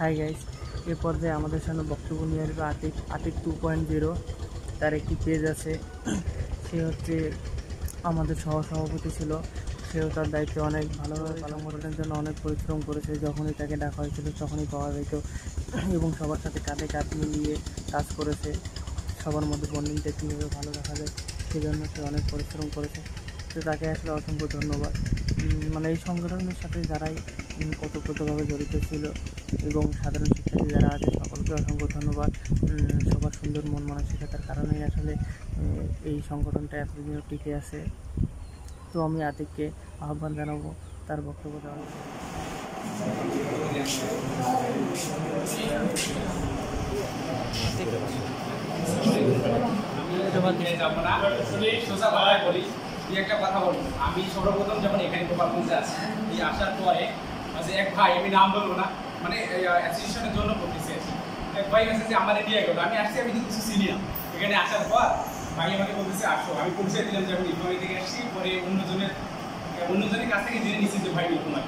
Hi guys, এ পর্যায়ে আমাদের সামনে বক্তব্য নিয়ে আসবে আতিক 2.0। তার একটি পেজ আছে। সে হচ্ছে আমাদের সহসভাপতি ছিল। সেও তার দায়িত্বে অনেক ভালোভাবে পালন করার জন্য অনেক পরিশ্রম করেছে। যখনই তাকে ডাকা হয়েছিল তখনই পাওয়া যেত এবং সবার সাথে কাঁধে কাঁধ মিলিয়ে কাজ করেছে। সবার মধ্যে বন্ডিংটা কীভাবে ভালো রাখা যায় সেজন্য সে অনেক পরিশ্রম করেছে। তো তাকে আসলে অসংখ্য ধন্যবাদ। মানে এই সংগঠনের সাথে যারাই ওতপ্রোতভাবে জড়িত ছিল এবং সাধারণ শিক্ষার্থী যারা আছে সকলকে অসংখ্য ধন্যবাদ। সবার সুন্দর মন মানসিকতার কারণেই আসলে এই সংগঠনটা এতদিনও টিকে আছে। তো আমি আতিককে আহ্বান জানাবো তার বক্তব্য দেওয়ার। একটা কথা বলবো, আমি সর্বপ্রথম যখন এখানে গোপালগঞ্জে আছি, এই আসার পরে যে এক ভাই, আমি নাম বলবো না, মানে অ্যাসোসিয়েশনের জন্য করতেছি, এক ভাই আছে যে আমার নিয়ে গেল, আমি আসছি, আমি কিছু চিনি না। এখানে আসার পর ভাই আমাকে বলতেছে আসো, আমি পরিচয় দিলাম যে আমি নীলকুমারী থেকে আসছি। পরে অন্যজনের কাছ থেকে জেনে নিচ্ছি যে ভাই নীলকুমারী।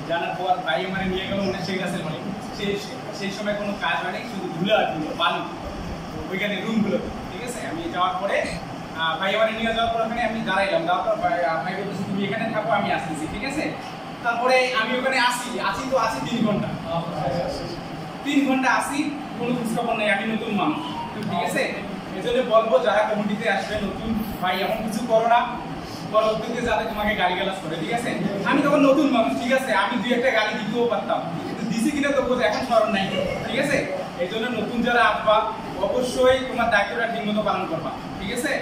জানার পর ভাই আমার নিয়ে গেল অনেক সেই গাছের মানে সেই সময় কোনো কাজ হয়নি, শুধু ধুলো আর ধুলো বালু ওইখানে রুমগুলো। ঠিক আছে, আমি যাওয়ার পরে ভাই আমার নিয়ে যাওয়ার পর ওখানে আমি দাঁড়াইলাম। যাওয়ার পর ভাই বলতেছি তুমি এখানে থাকো, আমি আসতেছি। ঠিক আছে, তারপরে আমি ওখানে আসি 3 ঘন্টা। 3 ঘন্টা আসি, কোনো খোঁজখবর নেই, আমি নতুন মানুষ। ঠিক আছে, এই জন্য বলবো যারা কমিটিতে আসবে নতুন, ভাই এমন কিছু করো না পরবর্তীতে যাতে তোমাকে গালিগালাজ করে। ঠিক আছে, আমি তখন নতুন মানুষ। ঠিক আছে, আমি 2-1টা গালি দিতেও পারতাম, কিন্তু দিছি কিনা তো এখন স্মরণ নাই। ঠিক আছে, এই জন্য নতুন যারা আসবা অবশ্যই তোমার দায়িত্বটা ঠিকমতো পালন করবা। ঠিক আছে,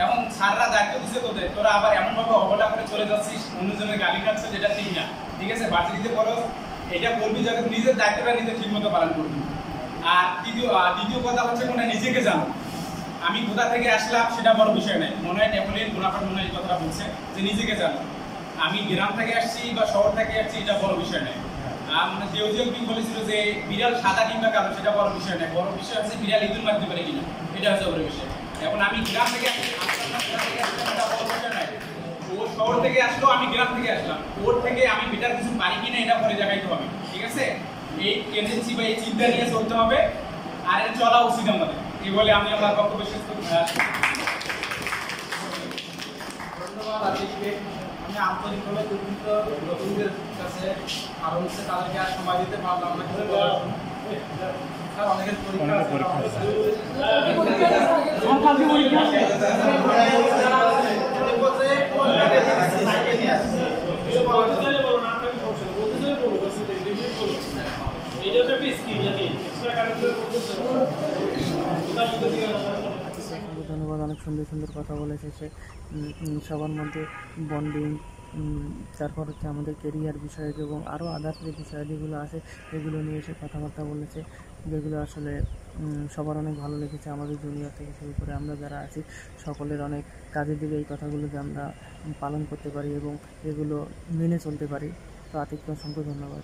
এবং স্যাররা দায়িত্ব দিচ্ছে তোদের, তোরা আবার এমনভাবে অবহেলা করে চলে যাচ্ছিস, অন্যজনের গালি খাচ্ছ, যেটা ঠিক না। ঠিক আছে, ভার্সিটিতে পড়ো, এটা বলবি যাতে নিজের দায়িত্বটা নিজে ঠিকমতো পালন করবি। আর দ্বিতীয় কথা হচ্ছে নিজেকে জানো। আমি কোথা থেকে আসলাম সেটা বড় বিষয় নয়। মনে হয় নেপোলিয়ন বোনাপার্ট মনে হয় এই কথাটা বলছে যে নিজেকে জানো। আমি গ্রাম থেকে আসছি বা শহর থেকে আসছি, এটা বড় বিষয় নয়। মানে জিওগ্রাফি বলেছিল যে বিড়াল সাদা কিংবা কালো, সেটা বড় বিষয় নয়। বড় বিষয় হচ্ছে বিড়াল ইঁদুর মারতে পারে কিনা, এটা হচ্ছে বড় বিষয়। এখন আমি গ্রাম থেকে আসছি, ও শহর থেকে আসলো, আমি গ্রাম থেকে আসলাম, ওর থেকে আমি বেটার কিছু পারি কিনা এটা পরে দেখাইতে হবে। ঠিক আছে, এই টেন্ডেন্সি বা এই চিন্তা নিয়ে চলতে হবে, আর এটা চলা উচিত আমাদের। এই বলে আমি আমার বক্তব্য শেষ করতে ধন্যবাদ আতিককে। আমি আন্তরিকভাবে দুঃখিত নতুনদের কাছে, কারণ হচ্ছে তাদেরকে আর সময় দিতে পারলাম না। অনেকের পরীক্ষা ধন্যবাদ। অনেক সুন্দর সুন্দর কথা বলেছে সে। সবার মধ্যে বন্ডিং, তারপর হচ্ছে আমাদের কেরিয়ার বিষয় এবং আরও আদার্স যে বিষয়াদিগুলো আছে এগুলো নিয়ে এসে কথাবার্তা বলেছে, যেগুলো আসলে সবার অনেক ভালো লেগেছে। আমাদের জুনিয়র থেকে শুরু করে আমরা যারা আছি সকলের অনেক কাজের দিকে এই কথাগুলোকে আমরা পালন করতে পারি এবং এগুলো মেনে চলতে পারি। তো আতিককে অসংখ্য ধন্যবাদ।